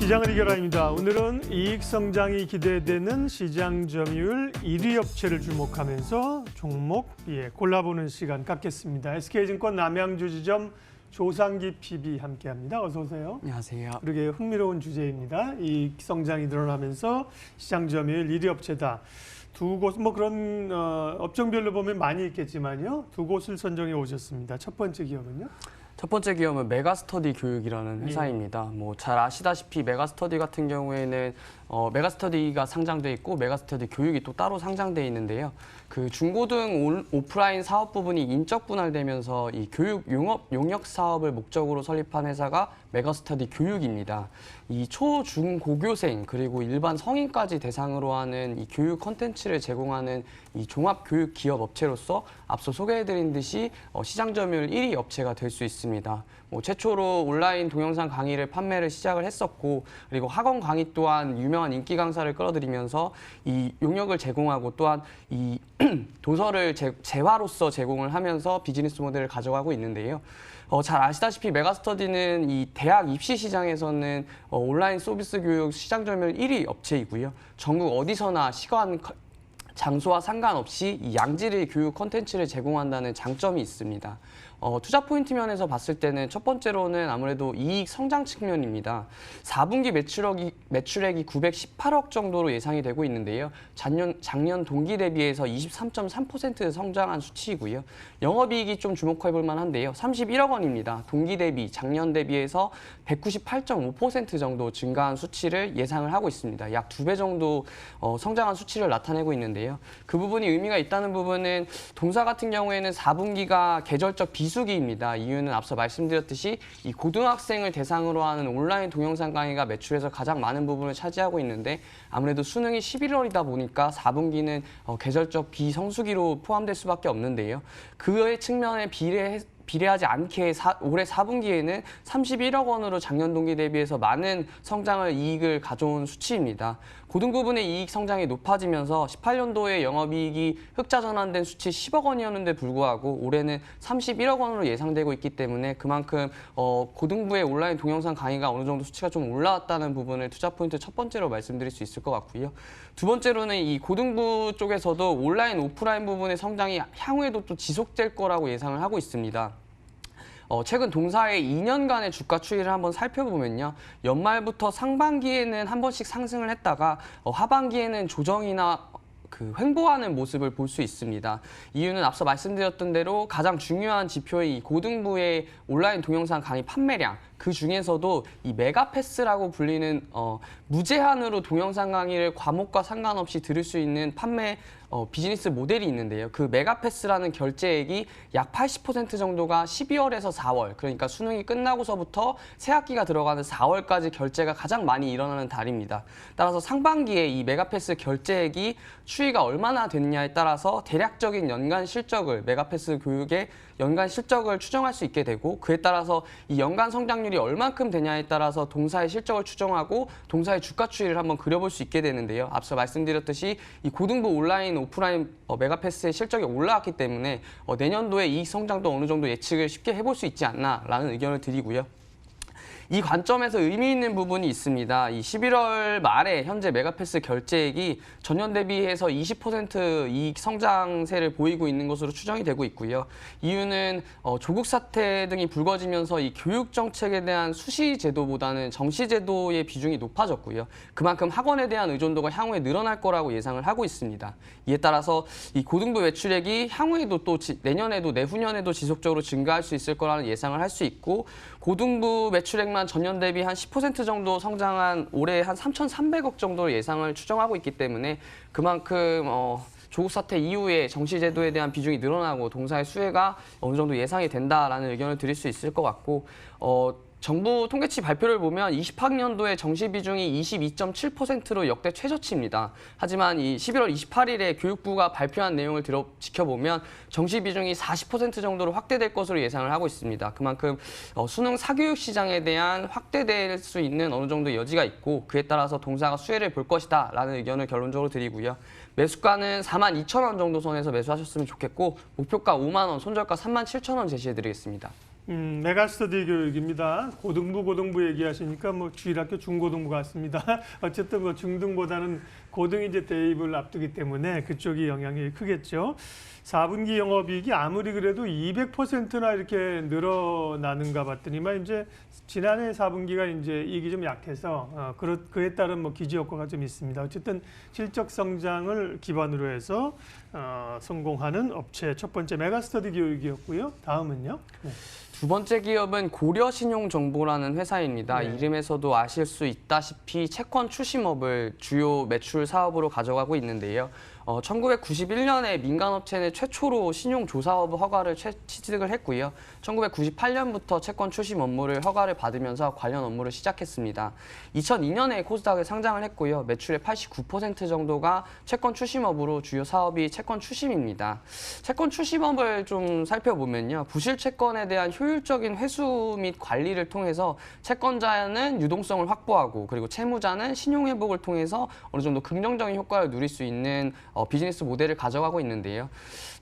시장을 이겨라입니다. 오늘은 이익 성장이 기대되는 시장 점유율 1위 업체를 주목하면서 종목 골라보는 시간 갖겠습니다. SK증권 남양주 지점 조상기 PB 함께합니다. 어서 오세요. 안녕하세요. 그러게 흥미로운 주제입니다. 이익 성장이 늘어나면서 시장 점유율 1위 업체다. 두 곳, 그런 업종별로 보면 많이 있겠지만요. 두 곳을 선정해 오셨습니다. 첫 번째 기업은요? 첫 번째 기업은 메가스터디 교육이라는 회사입니다. 잘 아시다시피 메가스터디 같은 경우에는 메가스터디가 상장돼 있고 메가스터디 교육이 또 따로 상장돼 있는데요. 그 중고등 오프라인 사업 부분이 인적 분할되면서 이 교육 용역 사업을 목적으로 설립한 회사가 메가스터디 교육입니다. 이 초, 중, 고교생 그리고 일반 성인까지 대상으로 하는 이 교육 콘텐츠를 제공하는 이 종합 교육 기업 업체로서 앞서 소개해드린 듯이 시장 점유율 1위 업체가 될 수 있습니다. 최초로 온라인 동영상 강의를 판매를 시작을 했었고, 그리고 학원 강의 또한 유명한 인기 강사를 끌어들이면서 이 용역을 제공하고 또한 이 도서를 재화로서 제공을 하면서 비즈니스 모델을 가져가고 있는데요. 잘 아시다시피 메가스터디는 이 대학 입시 시장에서는 온라인 서비스 교육 시장 점유율 1위 업체이고요. 전국 어디서나 시간, 장소와 상관없이 이 양질의 교육 콘텐츠를 제공한다는 장점이 있습니다. 투자 포인트 면에서 봤을 때는 첫 번째로는 아무래도 이익 성장 측면입니다. 4분기 매출액이 918억 정도로 예상이 되고 있는데요. 작년 동기 대비해서 23.3% 성장한 수치이고요. 영업이익이 좀 주목해 볼 만한데요. 31억 원입니다. 동기 대비, 작년 대비해서 198.5% 정도 증가한 수치를 예상을 하고 있습니다. 약 2배 정도 성장한 수치를 나타내고 있는데요. 그 부분이 의미가 있다는 부분은 동사 같은 경우에는 4분기가 계절적 비수기입니다. 이유는 앞서 말씀드렸듯이 이 고등학생을 대상으로 하는 온라인 동영상 강의가 매출에서 가장 많은 부분을 차지하고 있는데 아무래도 수능이 11월이다 보니까 4분기는 계절적 비성수기로 포함될 수밖에 없는데요. 그의 측면에 비례하지 않게 올해 4분기에는 31억 원으로 작년 동기 대비해서 많은 성장을 이익을 가져온 수치입니다. 고등부분의 이익 성장이 높아지면서 18년도에 영업이익이 흑자 전환된 수치 10억 원이었는데 불구하고 올해는 31억 원으로 예상되고 있기 때문에 그만큼 고등부의 온라인 동영상 강의가 어느 정도 수치가 좀 올라왔다는 부분을 투자 포인트 첫 번째로 말씀드릴 수 있을 것 같고요. 두 번째로는 이 고등부 쪽에서도 온라인, 오프라인 부분의 성장이 향후에도 또 지속될 거라고 예상을 하고 있습니다. 최근 동사의 2년간의 주가 추이를 한번 살펴보면요. 연말부터 상반기에는 한 번씩 상승을 했다가 하반기에는 조정이나 횡보하는 모습을 볼 수 있습니다. 이유는 앞서 말씀드렸던 대로 가장 중요한 지표의 이 고등부의 온라인 동영상 강의 판매량, 그 중에서도 이 메가패스라고 불리는 무제한으로 동영상 강의를 과목과 상관없이 들을 수 있는 판매 비즈니스 모델이 있는데요. 그 메가패스라는 결제액이 약 80% 정도가 12월에서 4월, 그러니까 수능이 끝나고서부터 새학기가 들어가는 4월까지 결제가 가장 많이 일어나는 달입니다. 따라서 상반기에 이 메가패스 결제액이 추이가 얼마나 됐냐에 따라서 대략적인 연간 실적을, 메가패스 교육의 연간 실적을 추정할 수 있게 되고, 그에 따라서 이 연간 성장률이 얼만큼 되냐에 따라서 동사의 실적을 추정하고 동사의 주가 추이를 한번 그려볼 수 있게 되는데요. 앞서 말씀드렸듯이 이 고등부 온라인, 오프라인 메가패스의 실적이 올라왔기 때문에 내년도에 이익 성장도 어느 정도 예측을 쉽게 해볼 수 있지 않나라는 의견을 드리고요. 이 관점에서 의미 있는 부분이 있습니다. 이 11월 말에 현재 메가패스 결제액이 전년 대비해서 20% 이익 성장세를 보이고 있는 것으로 추정이 되고 있고요. 이유는 조국 사태 등이 불거지면서 이 교육 정책에 대한 수시 제도보다는 정시 제도의 비중이 높아졌고요. 그만큼 학원에 대한 의존도가 향후에 늘어날 거라고 예상을 하고 있습니다. 이에 따라서 이 고등부 매출액이 향후에도 또 내년에도 내후년에도 지속적으로 증가할 수 있을 거라는 예상을 할 수 있고, 고등부 매출액만 전년 대비 한 10% 정도 성장한 올해 한 3,300억 정도를 예상을 추정하고 있기 때문에 그만큼 조국 사태 이후에 정시 제도에 대한 비중이 늘어나고 동사의 수혜가 어느 정도 예상이 된다라는 의견을 드릴 수 있을 것 같고, 정부 통계치 발표를 보면 20학년도에 정시 비중이 22.7%로 역대 최저치입니다. 하지만 이 11월 28일에 교육부가 발표한 내용을 지켜보면 정시 비중이 40% 정도로 확대될 것으로 예상을 하고 있습니다. 그만큼 수능 사교육 시장에 대한 확대될 수 있는 어느 정도 여지가 있고, 그에 따라서 동사가 수혜를 볼 것이다 라는 의견을 결론적으로 드리고요. 매수가는 42,000원 정도 선에서 매수하셨으면 좋겠고, 목표가 5만 원, 손절가 37,000원 제시해드리겠습니다. 메가스터디 교육입니다. 고등부 얘기하시니까 뭐 주일학교 중고등부 같습니다. 어쨌든 뭐 중등보다는 고등이 이제 대입을 앞두기 때문에 그쪽이 영향이 크겠죠. 4분기 영업이익이 아무리 그래도 200%나 이렇게 늘어나는가 봤더니만 이제 지난해 4분기가 이제 이익이 좀 약해서 그에 따른 뭐 기저 효과가 좀 있습니다. 어쨌든 실적 성장을 기반으로 해서 성공하는 업체 첫 번째 메가스터디 교육이었고요. 다음은요. 네. 두 번째 기업은 고려신용정보라는 회사입니다. 네. 이름에서도 아실 수 있다시피 채권 추심업을 주요 매출 사업으로 가져가고 있는데요. 1991년에 민간업체 내 최초로 신용조사업 허가를 취득을 했고요. 1998년부터 채권 추심 업무를 허가를 받으면서 관련 업무를 시작했습니다. 2002년에 코스닥에 상장을 했고요. 매출의 89% 정도가 채권 추심업으로 주요 사업이 채권 추심입니다. 채권 추심업을 좀 살펴보면요. 부실 채권에 대한 효율적인 회수 및 관리를 통해서 채권자는 유동성을 확보하고 그리고 채무자는 신용 회복을 통해서 어느 정도 긍정적인 효과를 누릴 수 있는 비즈니스 모델을 가져가고 있는데요.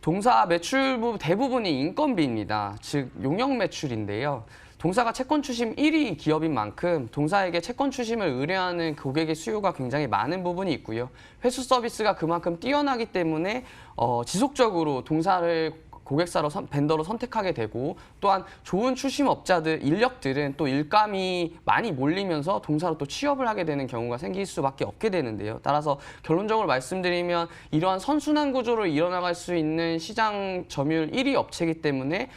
동사 매출 대부분이 인건비입니다. 즉 용역 매출인데요. 동사가 채권 추심 1위 기업인 만큼 동사에게 채권 추심을 의뢰하는 고객의 수요가 굉장히 많은 부분이 있고요. 회수 서비스가 그만큼 뛰어나기 때문에 지속적으로 동사를 고객사로 벤더로 선택하게 되고 또한 좋은 추심업자들, 인력들은 또 일감이 많이 몰리면서 동사로 또 취업을 하게 되는 경우가 생길 수밖에 없게 되는데요. 따라서 결론적으로 말씀드리면 이러한 선순환 구조로 이뤄나갈 수 있는 시장 점유율 1위 업체이기 때문에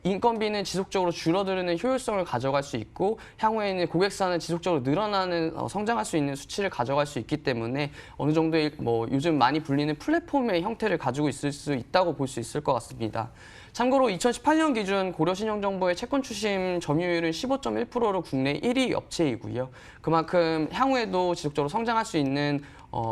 인건비는 지속적으로 줄어드는 효율성을 가져갈 수 있고 향후에는 고객사는 지속적으로 늘어나는 성장할 수 있는 수치를 가져갈 수 있기 때문에 어느 정도의 요즘 많이 불리는 플랫폼의 형태를 가지고 있을 수 있다고 볼 수 있을 것 같습니다. 참고로 2018년 기준 고려신용정보의 채권 추심 점유율은 15.1%로 국내 1위 업체이고요. 그만큼 향후에도 지속적으로 성장할 수 있는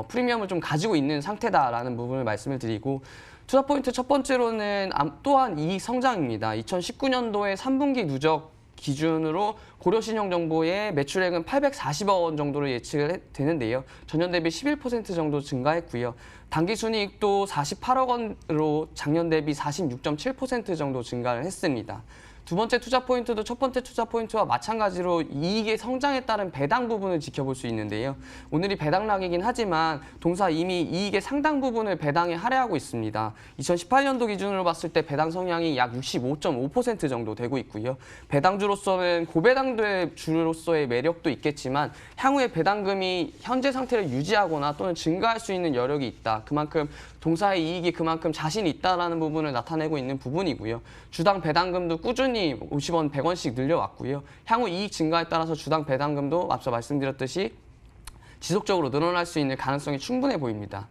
프리미엄을 좀 가지고 있는 상태다라는 부분을 말씀을 드리고 투자 포인트 첫 번째로는 또한 이익 성장입니다. 2019년도에 3분기 누적 기준으로 고려신용정보의 매출액은 840억 원 정도로 예측을 되는데요. 전년 대비 11% 정도 증가했고요. 당기순이익도 48억 원으로 작년 대비 46.7% 정도 증가를 했습니다. 두 번째 투자 포인트도 첫 번째 투자 포인트와 마찬가지로 이익의 성장에 따른 배당 부분을 지켜볼 수 있는데요. 오늘이 배당락이긴 하지만 동사 이미 이익의 상당 부분을 배당에 할애하고 있습니다. 2018년도 기준으로 봤을 때 배당 성향이 약 65.5% 정도 되고 있고요. 배당주로서는 고배당주로서의 매력도 있겠지만 향후에 배당금이 현재 상태를 유지하거나 또는 증가할 수 있는 여력이 있다. 그만큼 동사의 이익이 그만큼 자신이 있다는 부분을 나타내고 있는 부분이고요. 주당 배당금도 꾸준히 50원, 100원씩 늘려왔고요. 향후 이익 증가에 따라서 주당 배당금도 앞서 말씀드렸듯이 지속적으로 늘어날 수 있는 가능성이 충분해 보입니다.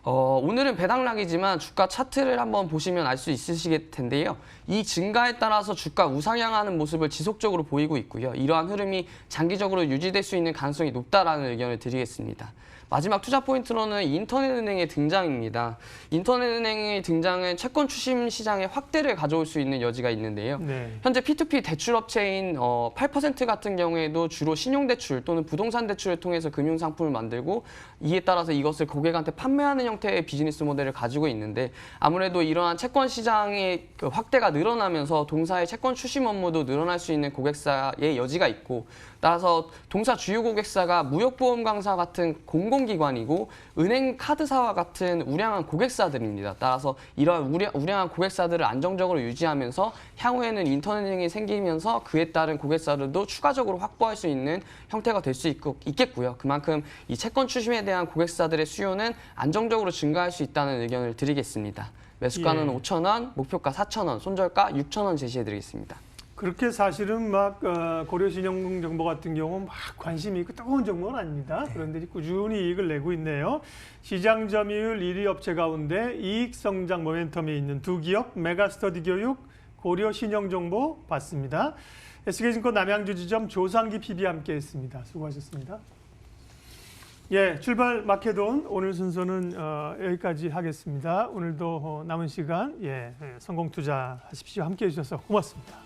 오늘은 배당락이지만 주가 차트를 한번 보시면 알 수 있으실 텐데요. 이 증가에 따라서 주가 우상향하는 모습을 지속적으로 보이고 있고요. 이러한 흐름이 장기적으로 유지될 수 있는 가능성이 높다라는 의견을 드리겠습니다. 마지막 투자 포인트로는 인터넷은행의 등장입니다. 인터넷은행의 등장은 채권 추심 시장의 확대를 가져올 수 있는 여지가 있는데요. 네. 현재 P2P 대출업체인 8% 같은 경우에도 주로 신용대출 또는 부동산 대출을 통해서 금융상품을 만들고 이에 따라서 이것을 고객한테 판매하는 형태의 비즈니스 모델을 가지고 있는데 아무래도 이러한 채권 시장의 확대가 늘어나면서 동사의 채권 추심 업무도 늘어날 수 있는 고객사의 여지가 있고 따라서 동사 주요 고객사가 무역보험강사 같은 공공기관이고 은행 카드사와 같은 우량한 고객사들입니다. 따라서 이러한 우량한 고객사들을 안정적으로 유지하면서 향후에는 인터넷은행이 생기면서 그에 따른 고객사들도 추가적으로 확보할 수 있는 형태가 될 수 있겠고요. 그만큼 이 채권 추심에 대한 고객사들의 수요는 안정적으로 증가할 수 있다는 의견을 드리겠습니다. 매수가는 5,000원, 목표가 4,000원, 손절가 6,000원 제시해드리겠습니다. 그렇게 사실은 막 고려신용정보 같은 경우 막 관심이 있고 뜨거운 정보는 아닙니다. 그런데 꾸준히 이익을 내고 있네요. 시장 점유율 1위 업체 가운데 이익 성장 모멘텀이 있는 두 기업 메가스터디 교육, 고려신용정보 봤습니다. SK증권 남양주지점 조상기 PB 함께했습니다. 수고하셨습니다. 예, 출발 마케돈 오늘 순서는 여기까지 하겠습니다. 오늘도 남은 시간 성공 투자하십시오. 함께해 주셔서 고맙습니다.